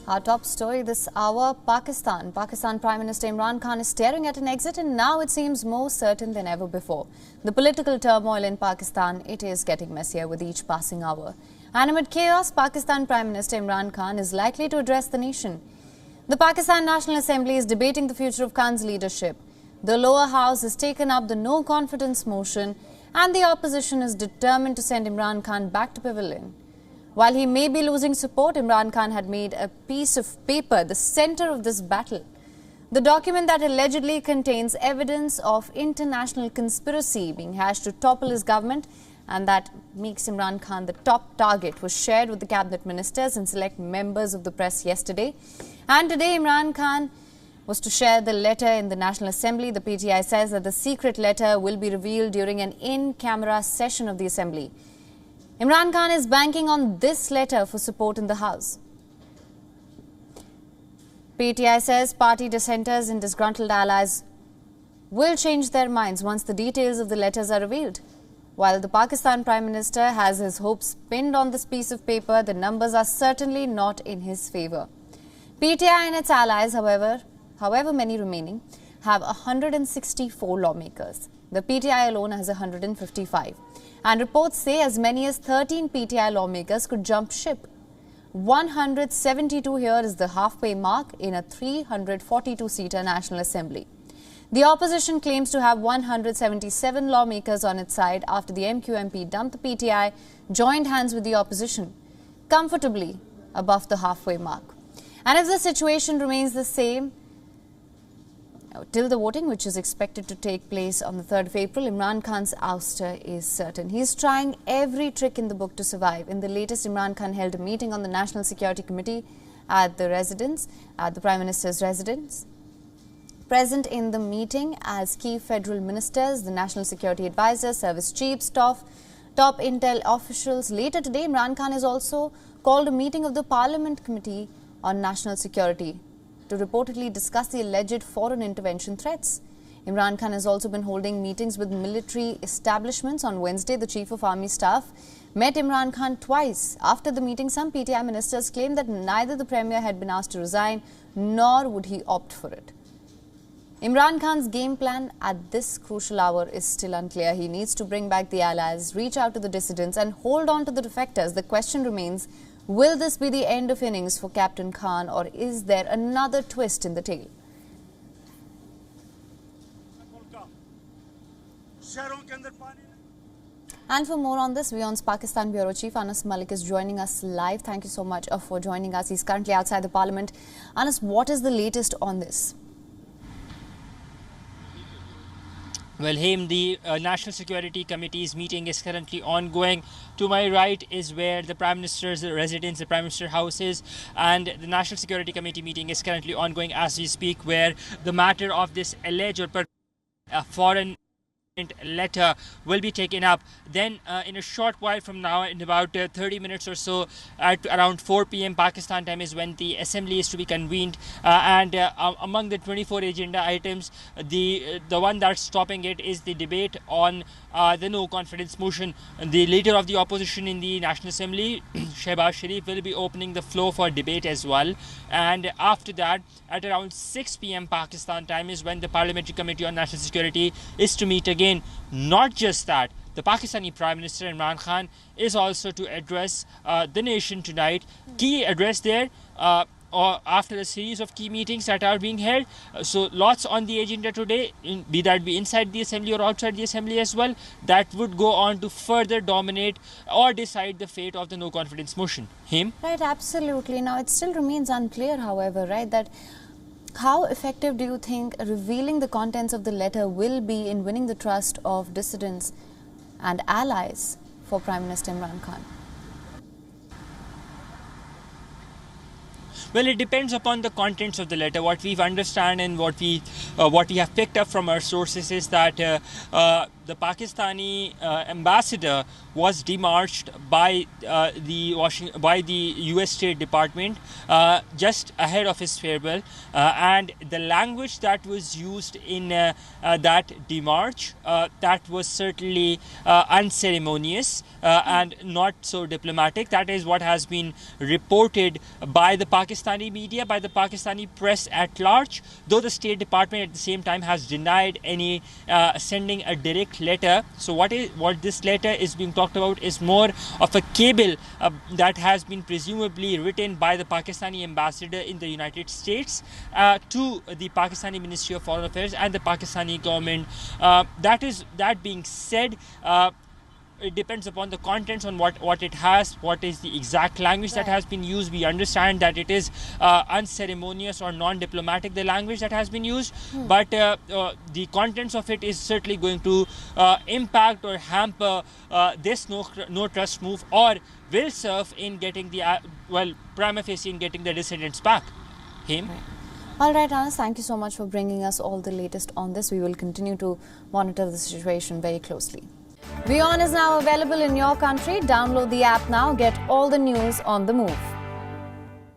Our top story this hour, Pakistan. Pakistan Prime Minister Imran Khan is staring at an exit, and now it seems more certain than ever before. The political turmoil in Pakistan, it is getting messier with each passing hour. And amid chaos, Pakistan Prime Minister Imran Khan is likely to address the nation. The Pakistan National Assembly is debating the future of Khan's leadership. The lower house has taken up the no-confidence motion, and the opposition is determined to send Imran Khan back to pavilion. While he may be losing support, Imran Khan had made a piece of paper the center of this battle. The document that allegedly contains evidence of international conspiracy being hashed to topple his government and that makes Imran Khan the top target was shared with the cabinet ministers and select members of the press yesterday. And today Imran Khan was to share the letter in the National Assembly. The PTI says that the secret letter will be revealed during an in-camera session of the Assembly. Imran Khan is banking on this letter for support in the House. PTI says party dissenters and disgruntled allies will change their minds once the details of the letters are revealed. While the Pakistan Prime Minister has his hopes pinned on this piece of paper, the numbers are certainly not in his favour. PTI and its allies, however many remaining, have 164 lawmakers. The PTI alone has 155. And reports say as many as 13 PTI lawmakers could jump ship. 172 here is the halfway mark in a 342-seater National Assembly. The opposition claims to have 177 lawmakers on its side after the MQMP dumped the PTI, joined hands with the opposition, comfortably above the halfway mark. And if the situation remains the same till the voting, which is expected to take place on the 3rd of April, Imran Khan's ouster is certain. He is trying every trick in the book to survive. In the latest, Imran Khan held a meeting on the National Security Committee at the Prime Minister's residence. Present in the meeting as key federal ministers, the National Security Advisor, service chiefs, top intel officials. Later today, Imran Khan has also called a meeting of the Parliament Committee on National Security to reportedly discuss the alleged foreign intervention threats. Imran Khan has also been holding meetings with military establishments. On Wednesday, the Chief of Army Staff met Imran Khan twice. After the meeting, some PTI ministers claimed that neither the Premier had been asked to resign, nor would he opt for it. Imran Khan's game plan at this crucial hour is still unclear. He needs to bring back the allies, reach out to the dissidents and hold on to the defectors. The question remains, will this be the end of innings for Captain Khan, or is there another twist in the tale? And for more on this, WION's Pakistan Bureau Chief Anas Mallick is joining us live. Thank you so much for joining us. He's currently outside the Parliament. Anas, what is the latest on this? Well, Haim, the National Security Committee's meeting is currently ongoing. To my right is where the Prime Minister's residence, the Prime Minister House is, and the National Security Committee meeting is currently ongoing as we speak, where the matter of this alleged or foreign letter will be taken up. Then in a short while from now, in about 30 minutes or so, at around 4 p.m. Pakistan time is when the assembly is to be convened, and among the 24 agenda items, the one that's topping it is the debate on the no confidence motion. The leader of the opposition in the National Assembly, Shehbaz Sharif, will be opening the floor for debate as well. And after that, at around 6 p.m. Pakistan time is when the Parliamentary Committee on National Security is to meet again. Not just that, the Pakistani Prime Minister Imran Khan is also to address the nation tonight. Key address there or after a series of key meetings that are being held. So lots on the agenda today, be that be inside the assembly or outside the assembly as well, that would go on to further dominate or decide the fate of the no confidence motion. Him? Right, absolutely. Now it still remains unclear, however, right, that how effective do you think revealing the contents of the letter will be in winning the trust of dissidents and allies for Prime Minister Imran Khan? Well, it depends upon the contents of the letter. What we've understand and what we have picked up from our sources is that the Pakistani ambassador was demarched by the U.S. State Department just ahead of his farewell, and the language that was used in that demarch that was certainly unceremonious and not so diplomatic. That is what has been reported by the Pakistani media, by the Pakistani press at large, though the State Department at the same time has denied any sending a direct letter. So what this letter is being talked about is more of a cable that has been presumably written by the Pakistani ambassador in the United States to the Pakistani Ministry of Foreign Affairs and the Pakistani government. That being said, it depends upon the contents, on what it has, what is the exact language that has been used. We understand that it is unceremonious or non-diplomatic, the language that has been used, but the contents of it is certainly going to impact or hamper this no trust move, or will serve in getting the prima facie in getting the dissidents back. All right, Anas, thank you so much for bringing us all the latest on this. We will continue to monitor the situation very closely. WION is now available in your country. Download the app now. Get all the news on the move.